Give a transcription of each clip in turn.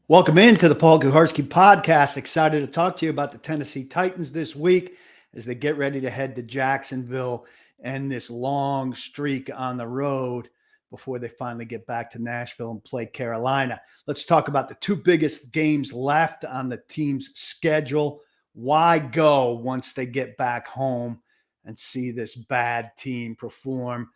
Welcome into the Paul Kuharsky podcast. Excited to talk to you about the Tennessee Titans this week as they get ready to head to Jacksonville and this long streak on the road before they finally get back to Nashville and play Carolina. Let's talk about the two biggest games left on the team's schedule. Why go once they get back home and see this bad team perform?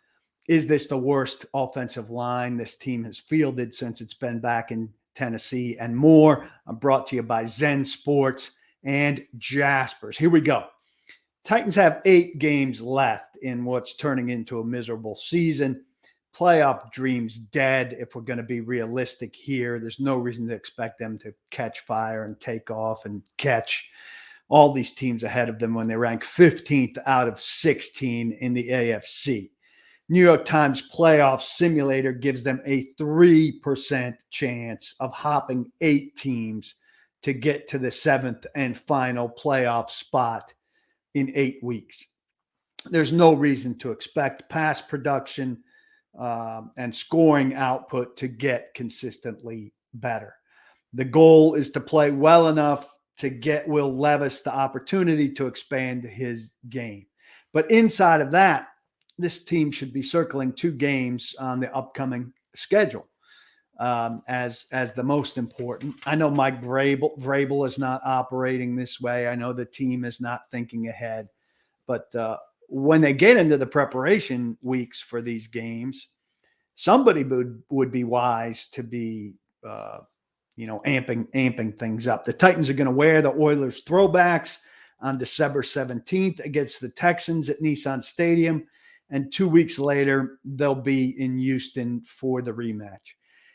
Is this the worst offensive line this team has fielded since it's been back in Tennessee? And more. I'm brought to you by Zen Sports and Jaspers. Here we go. Titans have 8 games left in what's turning into a miserable season. Playoff dreams dead if we're going to be realistic here. There's no reason to expect them to catch fire and take off and catch all these teams ahead of them when they rank 15th out of 16 in the AFC. New York Times playoff simulator gives them a 3% chance of hopping 8 teams to get to the 7th and final playoff spot in 8 weeks. There's no reason to expect pass production and scoring output to get consistently better. The goal is to play well enough to get Will Levis the opportunity to expand his game. But inside of that, this team should be circling 2 games on the upcoming schedule as the most important. I know Mike Vrabel is not operating this way. I know the team is not thinking ahead. But when they get into the preparation weeks for these games, somebody would be wise to be amping things up. The Titans are going to wear the Oilers throwbacks on December 17th against the Texans at Nissan Stadium. And 2 weeks later, they'll be in Houston for the rematch.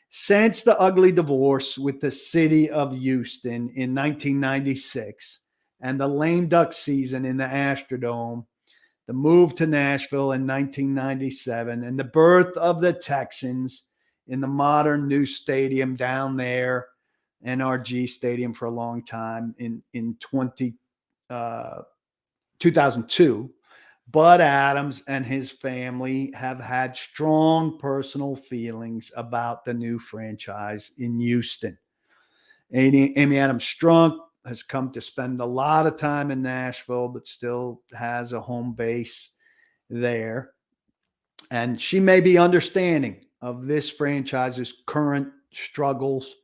Since the ugly divorce with the city of Houston in 1996 and the lame duck season in the Astrodome, the move to Nashville in 1997, and the birth of the Texans in the modern new stadium down there, NRG Stadium for a long time in 2002, Bud Adams and his family have had strong personal feelings about the new franchise in Houston. Amy Adams Strunk has come to spend a lot of time in Nashville, but still has a home base there. And she may be understanding of this franchise's current struggles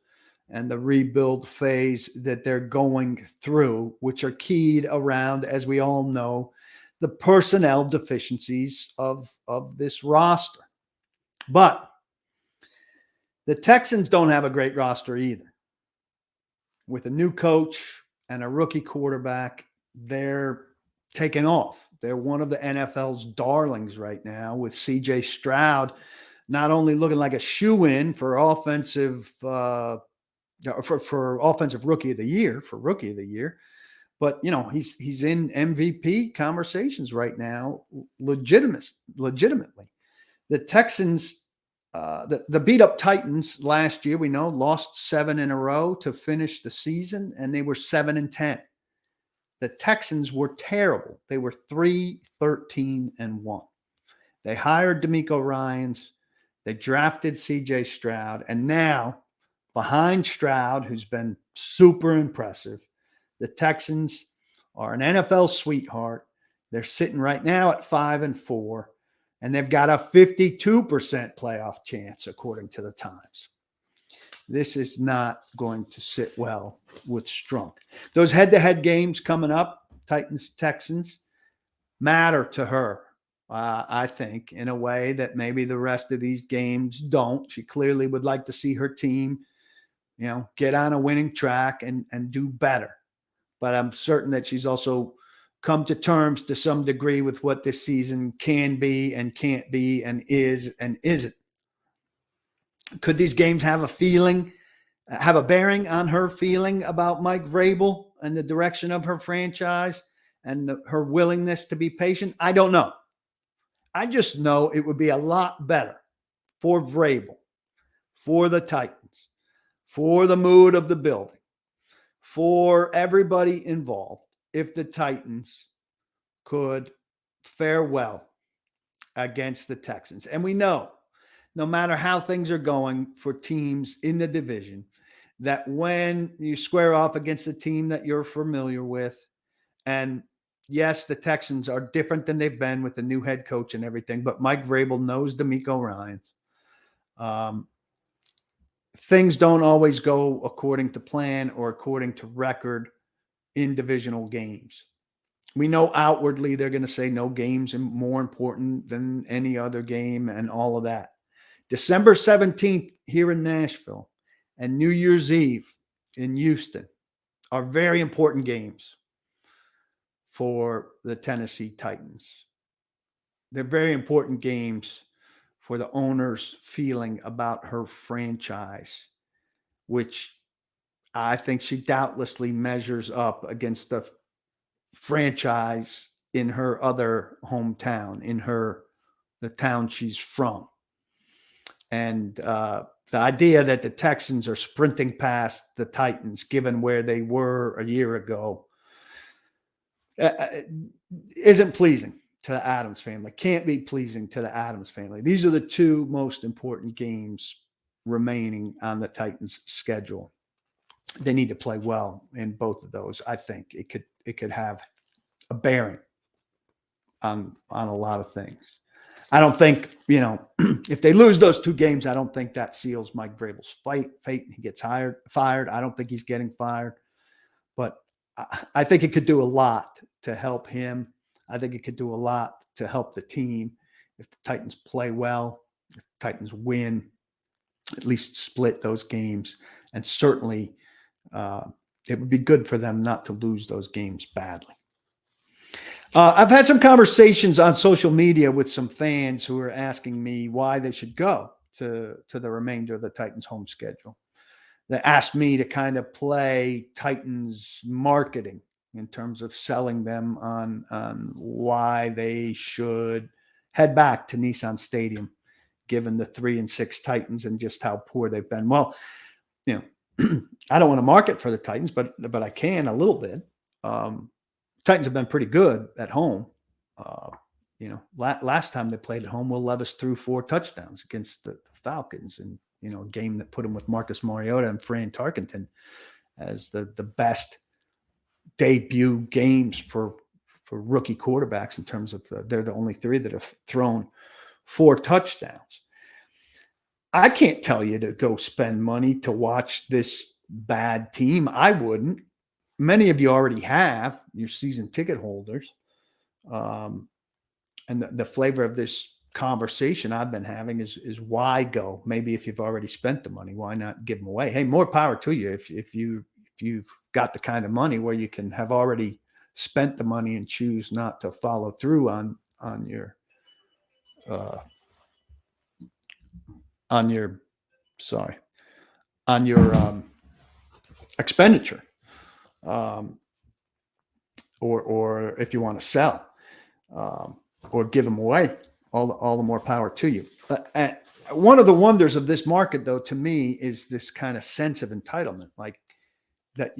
and the rebuild phase that they're going through, which are keyed around, as we all know, the personnel deficiencies of this roster. But the Texans don't have a great roster either. With a new coach and a rookie quarterback, they're taking off. They're one of the NFL's darlings right now, with CJ Stroud not only looking like a shoe-in for offensive for offensive rookie of the year, but he's in MVP conversations right now, legitimately. The Texans, the beat up Titans last year, we know, lost 7 in a row to finish the season, and they were 7-10. The Texans were terrible. They were 3-13-1. They hired DeMeco Ryans. They drafted CJ Stroud, and now behind Stroud, who's been super impressive, the Texans are an NFL sweetheart. They're sitting right now at 5-4, and they've got a 52% playoff chance, according to the Times. This is not going to sit well with Strunk. Those head-to-head games coming up, Titans-Texans, matter to her, I think, in a way that maybe the rest of these games don't. She clearly would like to see her team, get on a winning track and do better. But I'm certain that she's also come to terms to some degree with what this season can be and can't be and is and isn't. Could these games have a bearing on her feeling about Mike Vrabel and the direction of her franchise and her willingness to be patient? I don't know. I just know it would be a lot better for Vrabel, for the Titans, for the mood of the building, for everybody involved, if the Titans could fare well against the Texans. And we know, no matter how things are going for teams in the division, that when you square off against a team that you're familiar with, and yes, the Texans are different than they've been with the new head coach and everything, but Mike Vrabel knows DeMeco Ryans. Things don't always go according to plan or according to record in divisional games. We know outwardly they're going to say no game's more important than any other game and all of that. December 17th here in Nashville and New Year's Eve in Houston are very important games for the Tennessee Titans. They're very important games for the owner's feeling about her franchise, which I think she doubtlessly measures up against the franchise in her other hometown, in the town she's from. And the idea that the Texans are sprinting past the Titans, given where they were a year ago, isn't pleasing to the Adams family. Can't be pleasing to the Adams family. These are the two most important games remaining on the Titans' schedule. They need to play well in both of those. I think it could have a bearing on a lot of things. I don't think, if they lose those two games, I don't think that seals Mike Vrabel's fate. He gets fired. I don't think he's getting fired, but I think it could do a lot to help him. I think it could do a lot to help the team if the Titans play well, if the Titans win, at least split those games. And certainly it would be good for them not to lose those games badly. I've had some conversations on social media with some fans who are asking me why they should go to the remainder of the Titans home schedule. They asked me to kind of play Titans marketing in terms of selling them on why they should head back to Nissan Stadium, given the 3-6 Titans and just how poor they've been. Well, I don't want to market for the Titans, but I can a little bit. Titans have been pretty good at home. Last time they played at home, Will Levis threw 4 touchdowns against the Falcons, and a game that put them with Marcus Mariota and Fran Tarkenton as the best debut games for rookie quarterbacks in terms of they're the only 3 that have thrown 4 touchdowns. I can't tell you to go spend money to watch this bad team. I wouldn't. Many of you already have. Your season ticket holders. And the flavor of this conversation I've been having is why go? Maybe if you've already spent the money, why not give them away? Hey, more power to you if you've got the kind of money where you can have already spent the money and choose not to follow through on your expenditure, or if you want to sell, or give them away, all the more power to you. And one of the wonders of this market, though, to me, is this kind of sense of entitlement, like that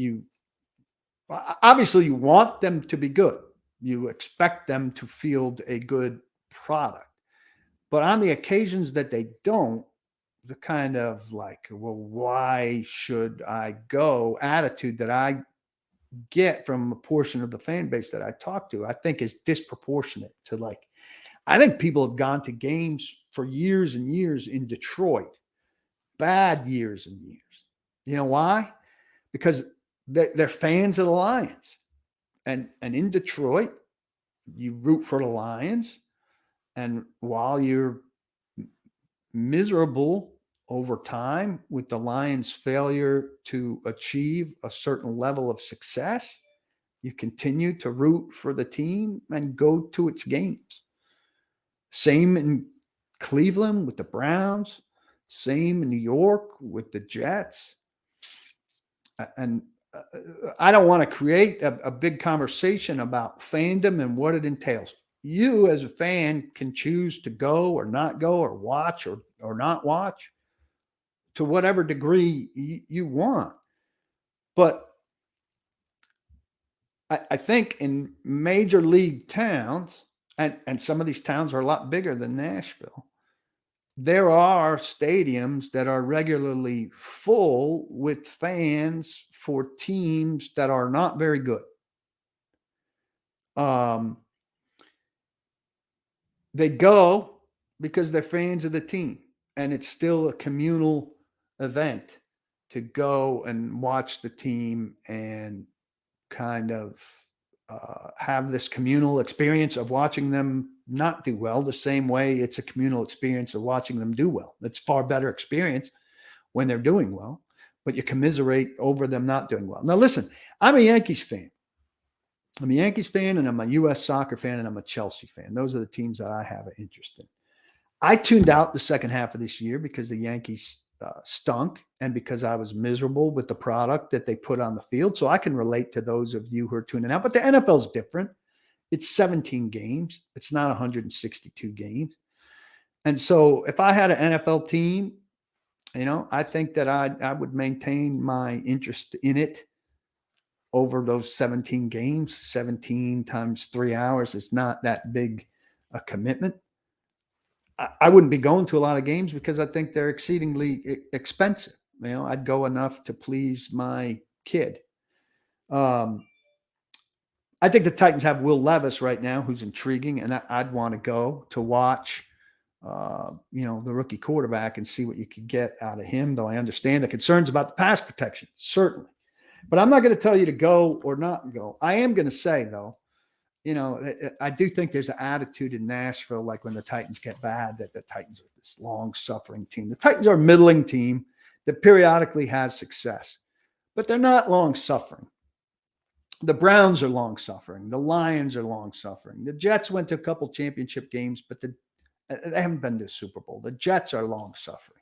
obviously you want them to be good. You expect them to field a good product. But on the occasions that they don't, the kind of like, well, why should I go attitude that I get from a portion of the fan base that I talk to, I think is disproportionate to I think people have gone to games for years and years in Detroit, bad years and years. You know why? Because they're fans of the Lions. And in Detroit, you root for the Lions. And while you're miserable over time with the Lions' failure to achieve a certain level of success, you continue to root for the team and go to its games. Same in Cleveland with the Browns, same in New York with the Jets. And I don't want to create a big conversation about fandom and what it entails. You as a fan can choose to go or not go or watch or not watch to whatever degree you want. But I think in major league towns, and some of these towns are a lot bigger than Nashville, there are stadiums that are regularly full with fans for teams that are not very good. Um, they go because they're fans of the team, and it's still a communal event to go and watch the team and kind of have this communal experience of watching them not do well, the same way it's a communal experience of watching them do well. It's far better experience when they're doing well, but you commiserate over them not doing well. Now, listen, I'm a Yankees fan. I'm a Yankees fan, and I'm a U.S. soccer fan, and I'm a Chelsea fan. Those are the teams that I have an interest in. I tuned out the second half of this year because the Yankees stunk and because I was miserable with the product that they put on the field. So I can relate to those of you who are tuning out. But the NFL is different. It's 17 games. It's not 162 games. And so if I had an NFL team, I think that I would maintain my interest in it over those 17 games. 17 times 3 hours is not that big a commitment. I wouldn't be going to a lot of games because I think they're exceedingly expensive. I'd go enough to please my kid. I think the Titans have Will Levis right now, who's intriguing, and I'd want to go to watch, the rookie quarterback and see what you could get out of him, though I understand the concerns about the pass protection, certainly. But I'm not going to tell you to go or not go. I am going to say, though, I do think there's an attitude in Nashville, like when the Titans get bad, that the Titans are this long-suffering team. The Titans are a middling team that periodically has success, but they're not long-suffering. The Browns are long-suffering. The Lions are long-suffering. The Jets went to a couple championship games, but they haven't been to the Super Bowl. The Jets are long-suffering.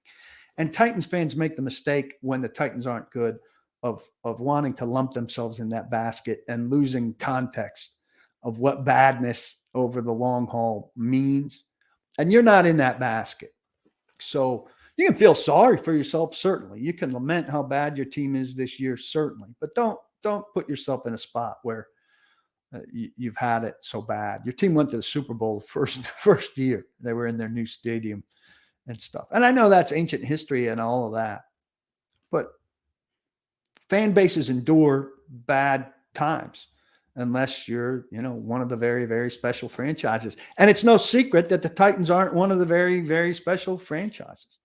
And Titans fans make the mistake when the Titans aren't good of wanting to lump themselves in that basket and losing context of what badness over the long haul means. And you're not in that basket. So you can feel sorry for yourself, certainly. You can lament how bad your team is this year, certainly. But don't put yourself in a spot where you've had it so bad. Your team went to the Super Bowl first year. They were in their new stadium and stuff. And I know that's ancient history and all of that. But fan bases endure bad times unless you're, one of the very, very special franchises. And it's no secret that the Titans aren't one of the very, very special franchises.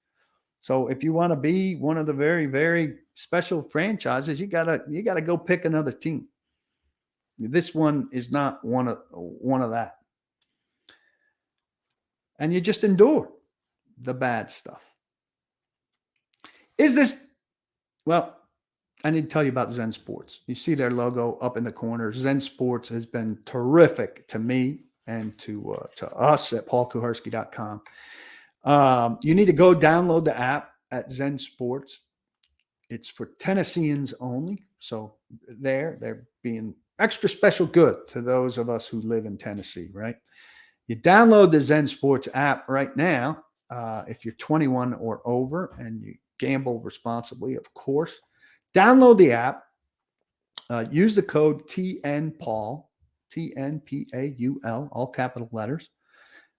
So if you want to be one of the very, very special franchises, you gotta go pick another team. This one is not one of that. And you just endure the bad stuff. I need to tell you about Zen Sports. You see their logo up in the corner. Zen Sports has been terrific to me and to us at paulkuharsky.com. You need to go download the app at Zen Sports. It's for Tennesseans only. So they're being extra special good to those of us who live in Tennessee, right? You download the Zen Sports app right now if you're 21 or over and you gamble responsibly, of course. Download the app. Use the code TNPAUL, TNPAUL, all capital letters.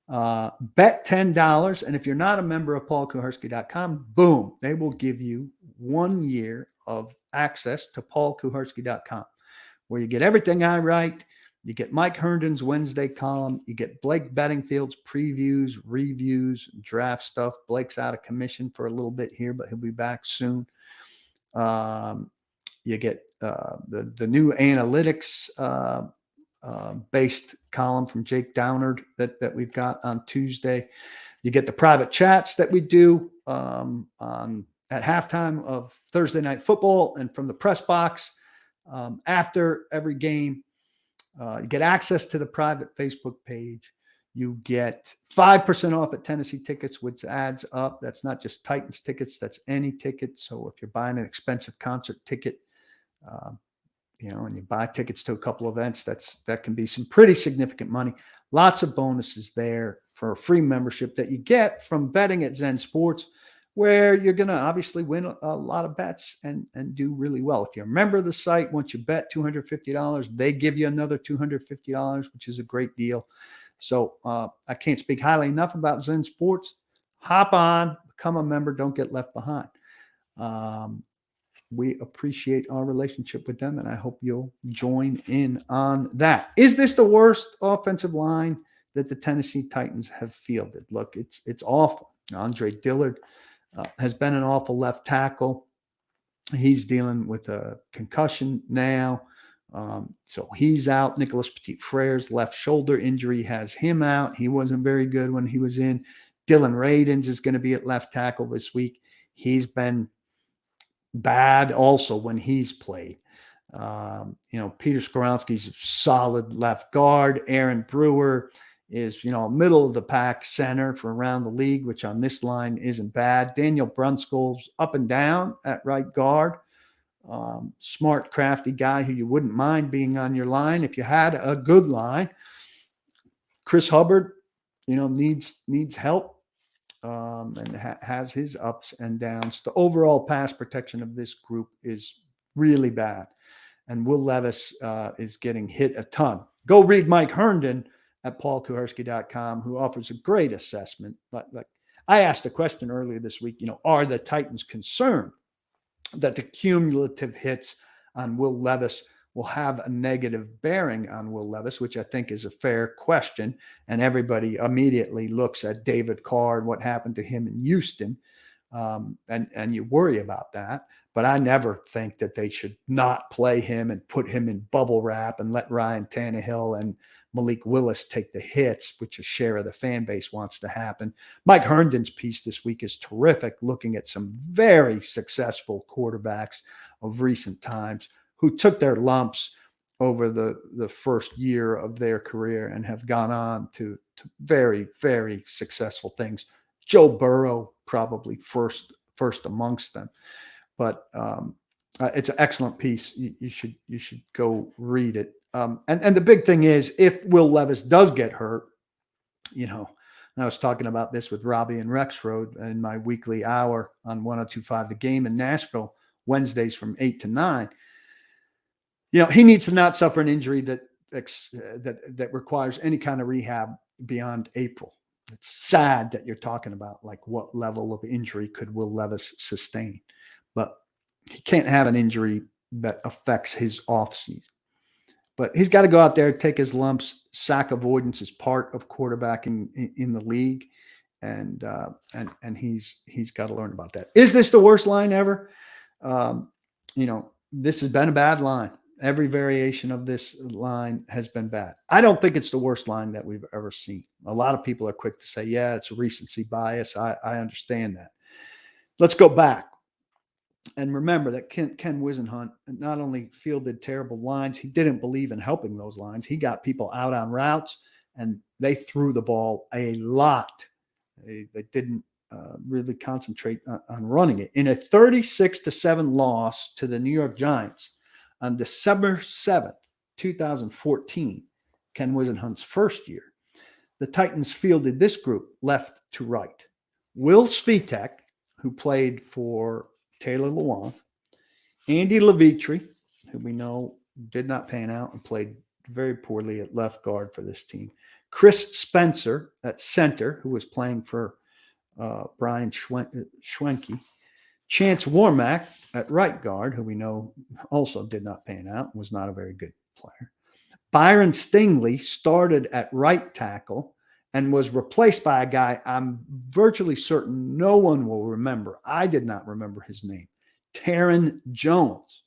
Bet $10. And if you're not a member of paulkuharsky.com, boom, they will give you 1 year of access to paulkuharsky.com, where you get everything I write. You get Mike Herndon's Wednesday column. You get Blake Bettingfield's previews, reviews, draft stuff. Blake's out of commission for a little bit here, but he'll be back soon. You get the new analytics based column from Jake Downard that we've got on Tuesday. You get the private chats that we do at halftime of Thursday Night Football and from the press box after every game. You get access to the private Facebook page. You get 5% off at Tennessee tickets, which adds up. That's not just Titans tickets. That's any ticket. So if you're buying an expensive concert ticket, and you buy tickets to a couple events, that can be some pretty significant money. Lots of bonuses there for a free membership that you get from betting at Zen Sports, where you're going to obviously win a lot of bets and do really well. If you're a member of the site, once you bet $250, they give you another $250, which is a great deal. So I can't speak highly enough about Zen Sports. hop on, become a member, don't get left behind. We appreciate our relationship with them, and I hope you'll join in on that. Is this the worst offensive line that the Tennessee Titans have fielded? Look, it's awful. Andre Dillard has been an awful left tackle. He's dealing with a concussion now. So he's out. Nicholas Petit-Frere's left shoulder injury has him out. He wasn't very good when he was in. Dylan Radins is going to be at left tackle this week. He's bad also when he's played. Peter Skoronski's a solid left guard. Aaron Brewer is, middle of the pack center for around the league, which on this line isn't bad. Daniel Brunskill's up and down at right guard. Smart, crafty guy who you wouldn't mind being on your line if you had a good line. Chris Hubbard, needs help. And has his ups and downs. The overall pass protection of this group is really bad. And Will Levis is getting hit a ton. Go read Mike Herndon at paulkuharsky.com, who offers a great assessment. Like I asked a question earlier this week, are the Titans concerned that the cumulative hits on Will Levis will have a negative bearing on Will Levis, which I think is a fair question. And everybody immediately looks at David Carr and what happened to him in Houston. And you worry about that. But I never think that they should not play him and put him in bubble wrap and let Ryan Tannehill and Malik Willis take the hits, which a share of the fan base wants to happen. Mike Herndon's piece this week is terrific, looking at some very successful quarterbacks of recent times who took their lumps over the first year of their career and have gone on to very, very successful things. Joe Burrow, probably first amongst them. But it's an excellent piece. You should go read it. And the big thing is, if Will Levis does get hurt, and I was talking about this with Robbie and Rexroad in my weekly hour on 102.5 The Game in Nashville, Wednesdays from 8 to 9. He needs to not suffer an injury that requires any kind of rehab beyond April. It's sad that you're talking about like what level of injury could Will Levis sustain, but he can't have an injury that affects his offseason. But he's got to go out there, take his lumps. Sack avoidance is part of quarterbacking in the league, and he's got to learn about that. Is this the worst line ever? This has been a bad line. Every variation of this line has been bad. I don't think it's the worst line that we've ever seen. A lot of people are quick to say, yeah, it's recency bias. I understand that. Let's go back. And remember that Ken Whisenhunt not only fielded terrible lines, he didn't believe in helping those lines. He got people out on routes, and they threw the ball a lot. They didn't really concentrate on running it. In a 36-7 loss to the New York Giants on December 7th, 2014, Ken Whisenhunt's first year, the Titans fielded this group left to right. Will Svitek, who played for Taylor Lewan, Andy Levitre, who we know did not pan out and played very poorly at left guard for this team, Chris Spencer at center, who was playing for Brian Schwenke, Chance Warmack at right guard, who we know also did not pan out and was not a very good player. Byron Stingley started at right tackle and was replaced by a guy I'm virtually certain no one will remember. I did not remember his name, Taron Jones.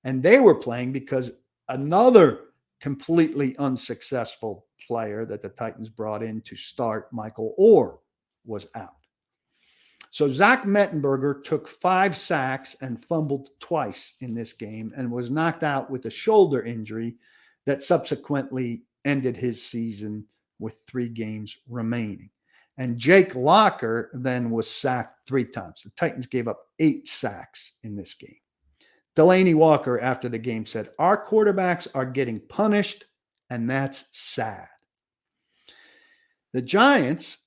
And they were playing because another completely unsuccessful player that the Titans brought in to start, Michael Orr, was out. So Zach Mettenberger took 5 sacks and fumbled twice in this game and was knocked out with a shoulder injury that subsequently ended his season with 3 games remaining. And Jake Locker then was sacked 3 times. The Titans gave up 8 sacks in this game. Delaney Walker, after the game, said, "Our quarterbacks are getting punished, and that's sad." The Giants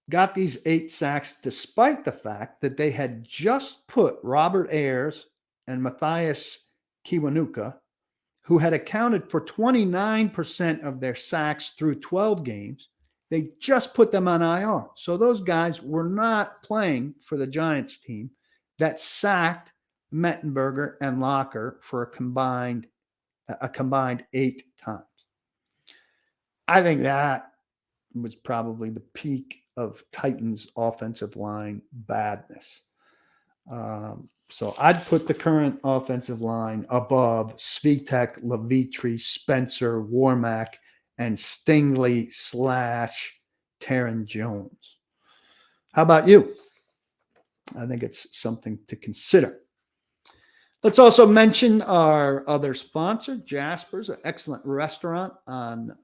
got these 8 sacks despite the fact that they had just put Robert Ayers and Matthias Kiwanuka, who had accounted for 29% of their sacks through 12 games, They just put them on IR. So those guys were not playing for the Giants team that sacked Mettenberger and Locker for a combined 8 times. I think that was probably the peak of Titans offensive line badness. So I'd put the current offensive line above Svitek, Levitri, Spencer, Warmack, and Stingley / Taron Jones. How about you? I think it's something to consider. Let's also mention our other sponsor, Jasper's, an excellent restaurant on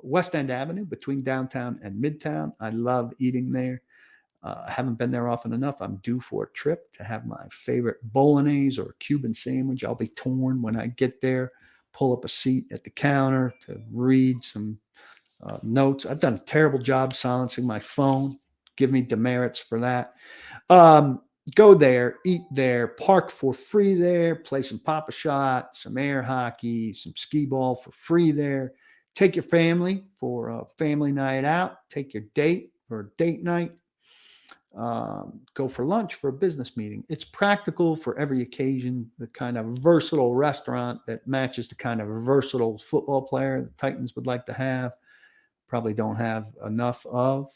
West End Avenue between downtown and Midtown. I love eating there. I haven't been there often enough. I'm due for a trip to have my favorite bolognese or Cuban sandwich. I'll be torn when I get there, pull up a seat at the counter to read some notes. I've done a terrible job silencing my phone. Give me demerits for that. Go there, eat there, park for free there, play some Pop-A-Shot, some air hockey, some skee ball for free there. Take your family for a family night out. Take your date for a date night. Go for lunch for a business meeting. It's practical for every occasion, the kind of versatile restaurant that matches the kind of versatile football player the Titans would like to have. Probably don't have enough of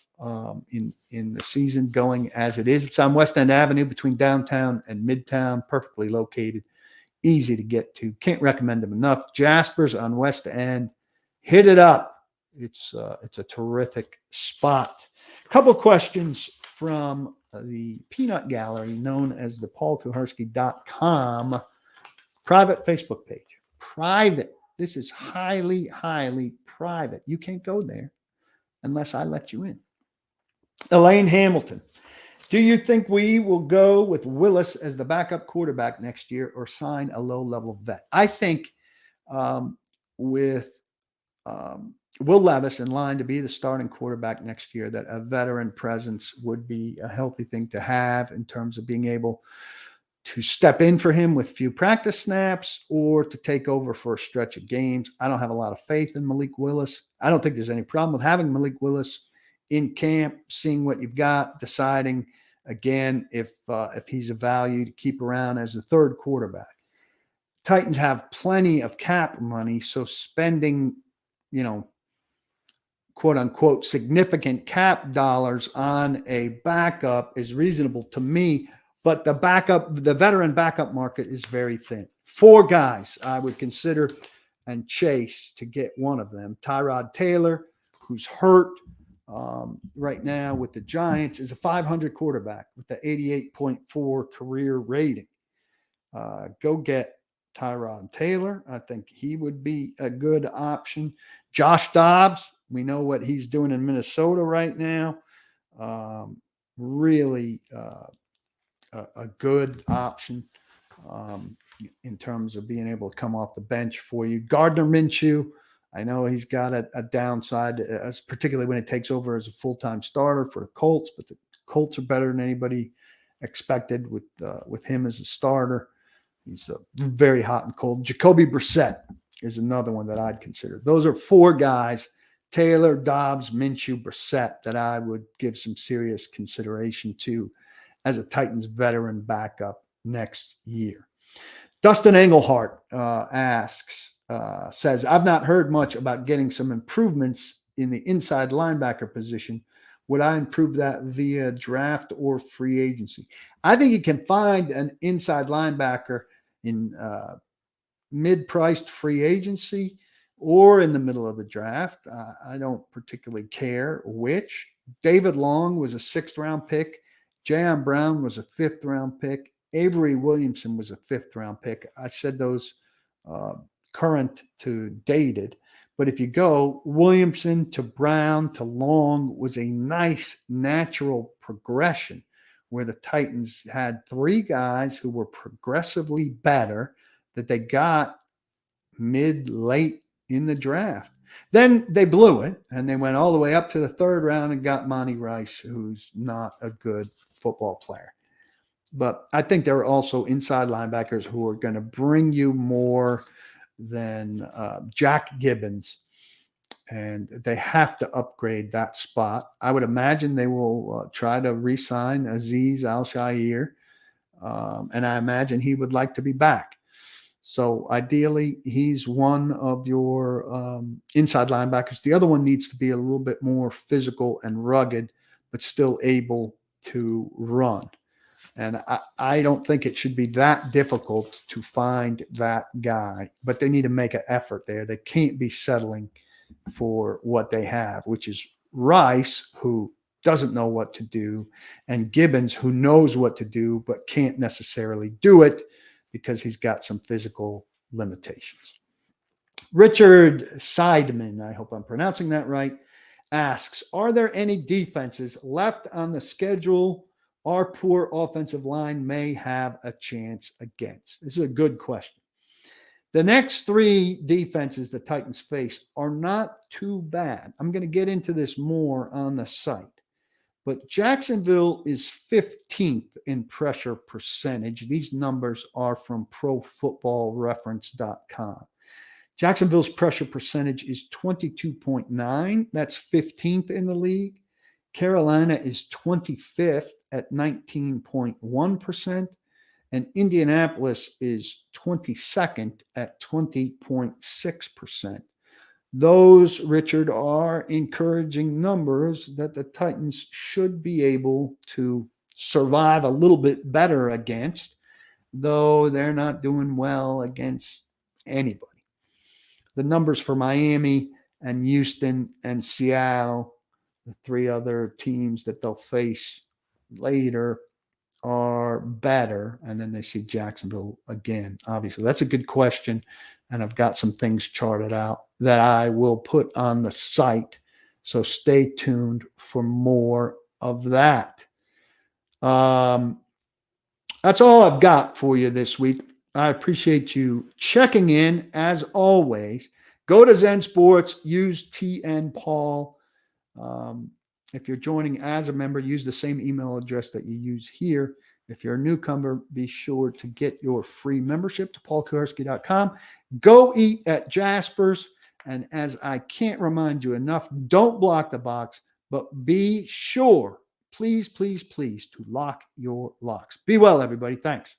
in the season going as it is. It's on West End Avenue between downtown and Midtown, perfectly located, easy to get to. Can't recommend them enough. Jasper's on West End. Hit it up. It's a terrific spot. A couple questions from the Peanut Gallery, known as the paulkuharsky.com private Facebook page. Private. This is highly, highly private. You can't go there unless I let you in. Elaine Hamilton. Do you think we will go with Willis as the backup quarterback next year or sign a low-level vet? I think with Will Levis in line to be the starting quarterback next year, that a veteran presence would be a healthy thing to have in terms of being able to step in for him with few practice snaps or to take over for a stretch of games. I don't have a lot of faith in Malik Willis. I don't think there's any problem with having Malik Willis in camp, seeing what you've got, deciding again if he's a value to keep around as a third quarterback. Titans have plenty of cap money, so spending, quote unquote, significant cap dollars on a backup is reasonable to me. But the veteran backup market is very thin. 4 guys I would consider and chase to get one of them. Tyrod Taylor, who's hurt right now with the Giants, is a 500 quarterback with the 88.4 career rating. Go get Tyrod Taylor. I think he would be a good option. Josh Dobbs, we know what he's doing in Minnesota right now. Really a good option in terms of being able to come off the bench for you. Gardner Minshew, I know he's got a downside, particularly when it takes over as a full-time starter for the Colts, but the Colts are better than anybody expected with him as a starter. He's very hot and cold. Jacoby Brissett is another one that I'd consider. Those are 4 guys, Taylor, Dobbs, Minshew, Brissett, that I would give some serious consideration to as a Titans veteran backup next year. Dustin Englehart says, I've not heard much about getting some improvements in the inside linebacker position. Would I improve that via draft or free agency? I think you can find an inside linebacker in mid-priced free agency or in the middle of the draft. I don't particularly care which. David Long was a 6th-round pick. Jayon Brown was a 5th-round pick. Avery Williamson was a 5th-round pick. I said those current to dated. But if you go Williamson to Brown to Long was a nice natural progression where the Titans had 3 guys who were progressively better that they got mid-late in the draft. Then they blew it, and they went all the way up to the 3rd round and got Monty Rice, who's not a good football player. But I think there are also inside linebackers who are going to bring you more than Jack Gibbons and they have to upgrade that spot. I would imagine they will try to re-sign Aziz Al-Shaair, and I imagine he would like to be back. So ideally, he's one of your inside linebackers. The other one needs to be a little bit more physical and rugged, but still able to run. And I don't think it should be that difficult to find that guy, but they need to make an effort there. They can't be settling for what they have, which is Rice, who doesn't know what to do, and Gibbons, who knows what to do, but can't necessarily do it because he's got some physical limitations. Richard Seidman, I hope I'm pronouncing that right, asks, are there any defenses left on the schedule our poor offensive line may have a chance against? This is a good question. The next three defenses the Titans face are not too bad. I'm going to get into this more on the site. But Jacksonville is 15th in pressure percentage. These numbers are from ProFootballReference.com. Jacksonville's pressure percentage is 22.9. That's 15th in the league. Carolina is 25th at 19.1%. And Indianapolis is 22nd at 20.6%. Those, Richard, are encouraging numbers that the Titans should be able to survive a little bit better against, though they're not doing well against anybody. The numbers for Miami and Houston and Seattle, the three other teams that they'll face later, are better. And then they see Jacksonville again. Obviously, that's a good question. And I've got some things charted out that I will put on the site. So stay tuned for more of that. That's all I've got for you this week. I appreciate you checking in as always. Go to Zen Sports, use TN Paul. If you're joining as a member, use the same email address that you use here. If you're a newcomer, be sure to get your free membership to paulkuharsky.com. Go eat at Jasper's. And as I can't remind you enough, don't block the box, but be sure, please, please, please, to lock your locks. Be well, everybody. Thanks.